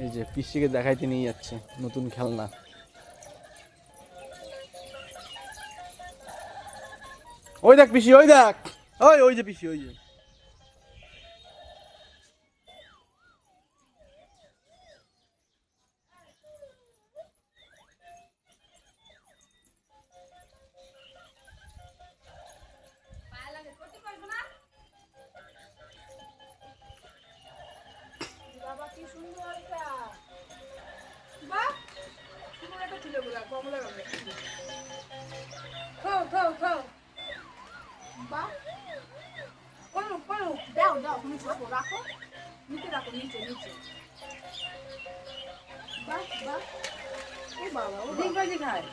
এই যে পিসিকে দেখাইতে নিয়ে যাচ্ছে নতুন খেলনা। ওই দেখ পিসি, ওই দেখ, ওই ওই যে পিসি, ওই যে। দাও তুমি ছাপো রাখো নিচে রাখো নিচে নিচে বাহ বাহ ও বাবা ও ডিম ভাজি খায়